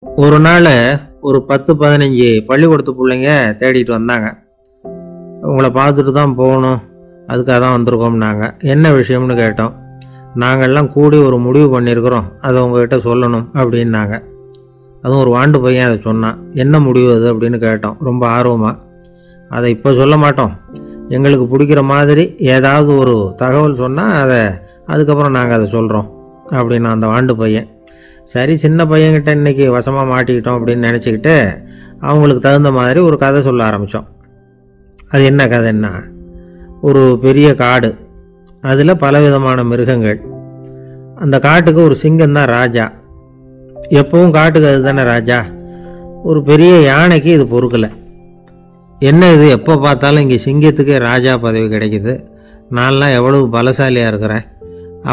ஒரு நாள் ஒரு 10-15 பள்ளிக்கூடத்து பிள்ளைங்க தேடிட்டு வந்தாங்க. உங்களை பார்த்துட்டு தான் போகணும், அதுக்காக தான் வந்திருக்கோம்னாங்க. என்ன விஷயம்னு கேட்டோம். நாங்கள்லாம் கூடி ஒரு முடிவு பண்ணியிருக்கிறோம், அதை உங்ககிட்ட சொல்லணும் அப்படின்னாங்க. அதுவும் ஒரு வாண்டு பையன் அதை சொன்னான். என்ன முடிவு அது அப்படின்னு கேட்டோம் ரொம்ப ஆர்வமாக. அதை இப்போ சொல்ல மாட்டோம், எங்களுக்கு பிடிக்கிற மாதிரி ஏதாவது ஒரு தகவல் சொன்னால் அதுக்கப்புறம் நாங்கள் அதை சொல்கிறோம் அப்படின்னா அந்த வாண்டு பையன். சரி, சின்ன பையன்கிட்ட இன்றைக்கி வசமாக மாட்டிக்கிட்டோம் அப்படின்னு நினச்சிக்கிட்டு அவங்களுக்கு தகுந்த மாதிரி ஒரு கதை சொல்ல ஆரம்பித்தோம். அது என்ன கதைன்னா, ஒரு பெரிய காடு, அதில் பலவிதமான மிருகங்கள். அந்த காட்டுக்கு ஒரு சிங்கம் தான் ராஜா. எப்பவும் காட்டுக்கு அது தானே ராஜா. ஒரு பெரிய யானைக்கு இது பொறுக்கலை. என்ன இது, எப்போ பார்த்தாலும் இங்கே சிங்கத்துக்கே ராஜா பதவி கிடைக்குது, நான்லாம் எவ்வளவு பலசாலியாக இருக்கிறேன்,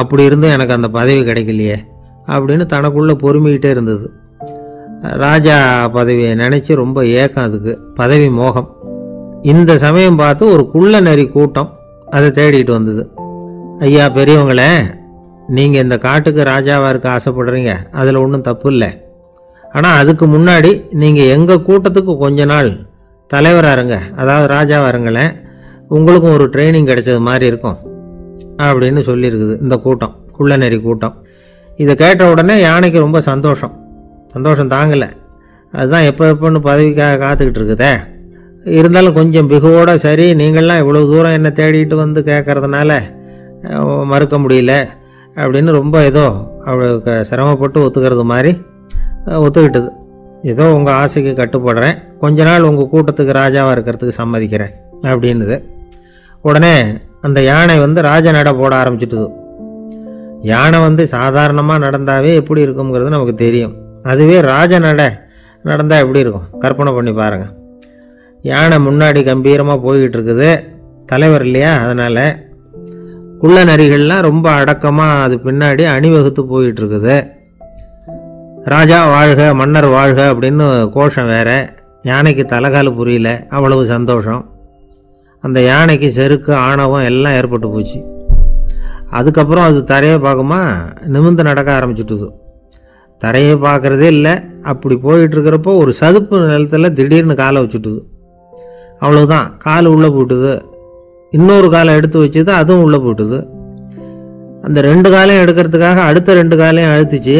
அப்படி இருந்தும் எனக்கு அந்த பதவி கிடைக்கலையே அப்படின்னு தனக்குள்ளே பொறுமிக்கிட்டே இருந்தது. ராஜா பதவியை நினச்சி ரொம்ப ஏக்கம், அதுக்கு பதவி மோகம். இந்த சமயம் பார்த்து ஒரு குள்ள நரி கூட்டம் அதை தேடிட்டு வந்தது. ஐயா பெரியவங்களே, நீங்கள் இந்த காட்டுக்கு ராஜாவாக இருக்க ஆசைப்படுறீங்க, அதில் ஒன்றும் தப்பு இல்லை. ஆனால் அதுக்கு முன்னாடி நீங்கள் எங்கள் கூட்டத்துக்கு கொஞ்ச நாள் தலைவராக இருங்க, அதாவது ராஜாவாக இருங்களேன், உங்களுக்கும் ஒரு ட்ரைனிங் கிடைச்சது மாதிரி இருக்கும் அப்படின்னு சொல்லியிருக்குது இந்த கூட்டம், குள்ள நரி கூட்டம். இதை கேட்ட உடனே யானைக்கு ரொம்ப சந்தோஷம் தாங்கலை. அதுதான் எப்போன்னு பதவிக்காக காத்துக்கிட்டு இருக்குதே. இருந்தாலும் கொஞ்சம் பிகுவோட, சரி நீங்கள்லாம் இவ்வளோ தூரம் என்னை தேடிட்டு வந்து கேட்கறதுனால மறுக்க முடியல அப்படின்னு ரொம்ப ஏதோ அவளுக்கு சிரமப்பட்டு ஒத்துக்கிறது மாதிரி ஒத்துக்கிட்டது. ஏதோ உங்கள் ஆசைக்கு கட்டுப்படுறேன், கொஞ்ச நாள் உங்கள் கூட்டத்துக்கு ராஜாவாக இருக்கிறதுக்கு சம்மதிக்கிறேன் அப்படின்னுது. உடனே அந்த யானை ராஜ நட போட ஆரம்பிச்சிட்டுது. யானை சாதாரணமாக நடந்தாவே எப்படி இருக்குங்கிறது நமக்கு தெரியும். அதுவே ராஜ நடந்தால் எப்படி இருக்கும் கற்பனை பண்ணி பாருங்கள். யானை முன்னாடி கம்பீரமாக போய்கிட்டு இருக்குது, தலைவர் இல்லையா, அதனால் குள்ள நரிகள்லாம் ரொம்ப அடக்கமாக அது பின்னாடி அணிவகுத்து போயிட்டு இருக்குது. ராஜா வாழ்க, மன்னர் வாழ்க அப்படின்னு கோஷம் வேற. யானைக்கு தலைகால் புரியல, அவ்வளவு சந்தோஷம். அந்த யானைக்கு செருக்கு, ஆணவம் எல்லாம் ஏற்பட்டு போச்சு. அதுக்கப்புறம் அது தரையை பார்க்குமா, நிமிர்ந்து நடக்க ஆரம்பிச்சுட்டுது. தரையை பார்க்குறதே இல்லை. அப்படி போயிட்டுருக்கிறப்போ ஒரு சதுப்பு நிலத்தில் திடீர்னு காலை வச்சுட்டுது. அவ்வளோதான், கால் உள்ளே போட்டுது. இன்னொரு காலை எடுத்து வச்சுது, அதுவும் உள்ளே போட்டுது. அந்த 2 காலையும் எடுக்கிறதுக்காக அடுத்த 2 காலையும் அழுத்துச்சு,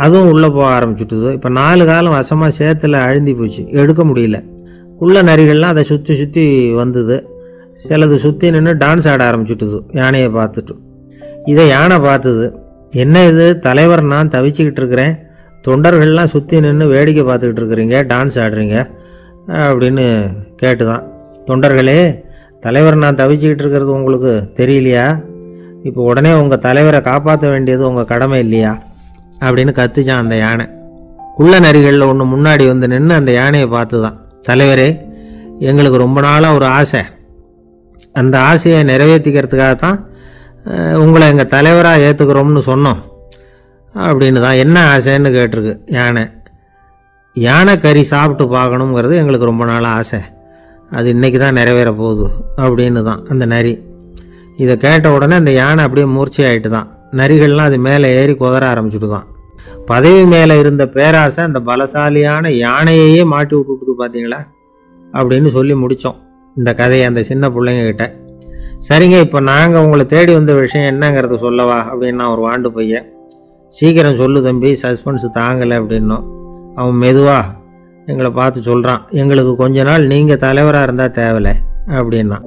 அதுவும் உள்ளே போக ஆரம்பிச்சுட்டுது. இப்போ 4 காலம் வசமாக சேத்துல அழுந்தி போச்சு, எடுக்க முடியல. குள்ள நரிகள்லாம் அதை சுற்றி சுற்றி வந்தது. சிலது சுற்றி நின்று டான்ஸ் ஆட ஆரம்பிச்சுட்டுது யானையை பார்த்துட்டு. இதை யானை பார்த்தது. என்ன இது, தலைவர் நான் தவிச்சிக்கிட்டு இருக்கிறேன், தொண்டர்கள்லாம் சுற்றி நின்று வேடிக்கை பார்த்துக்கிட்டு இருக்கிறீங்க, டான்ஸ் ஆடுறீங்க அப்படின்னு கேட்டுதான். தொண்டர்களே, தலைவர் நான் தவிச்சிக்கிட்டு இருக்கிறது உங்களுக்கு தெரியலையா? இப்போ உடனே உங்கள் தலைவரை காப்பாற்ற வேண்டியது உங்கள் கடமை இல்லையா அப்படின்னு கத்துச்சான் அந்த யானை. குள்ள நரிகளில் ஒன்று முன்னாடி நின்று அந்த யானையை பார்த்து தான், தலைவரே, எங்களுக்கு ரொம்ப நாளாக ஒரு ஆசை, அந்த ஆசையை நிறைவேற்றிக்கிறதுக்காகத்தான் உங்களை எங்கள் தலைவராக ஏற்றுக்கிறோம்னு சொன்னோம் அப்படின்னு தான். என்ன ஆசைன்னு கேட்டிருக்கு யானை. யானை கறி சாப்பிட்டு பார்க்கணுங்கிறது எங்களுக்கு ரொம்ப நாளாக ஆசை, அது இன்றைக்கி தான் நிறைவேற போகுது அப்படின்னு தான் அந்த நரி. இதை கேட்ட உடனே அந்த யானை அப்படியே மூர்ச்சி ஆகிட்டு தான். நரிகள்லாம் அது மேலே ஏறி குதற ஆரம்பிச்சுட்டு தான். பதவி மேலே இருந்த பேராசை அந்த பலசாலியான யானையையே மாட்டி விட்டுட்டுது பார்த்தீங்களா அப்படின்னு சொல்லி முடித்தோம் இந்த கதையை அந்த சின்ன பிள்ளைங்க கிட்ட. சரிங்க, இப்போ நாங்கள் உங்களை தேடி வந்த விஷயம் என்னங்கிறத சொல்லவா அப்படின்னா ஒரு வாண்டு பையன். சீக்கிரம் சொல்லு தம்பி, சஸ்பென்ஸ் தாங்கலை அப்படின்னோம். அவன் மெதுவாக எங்களை பார்த்து சொல்கிறான், எங்களுக்கு கொஞ்ச நாள் நீங்கள் தலைவராக இருந்தால் தேவலை அப்படின்னா.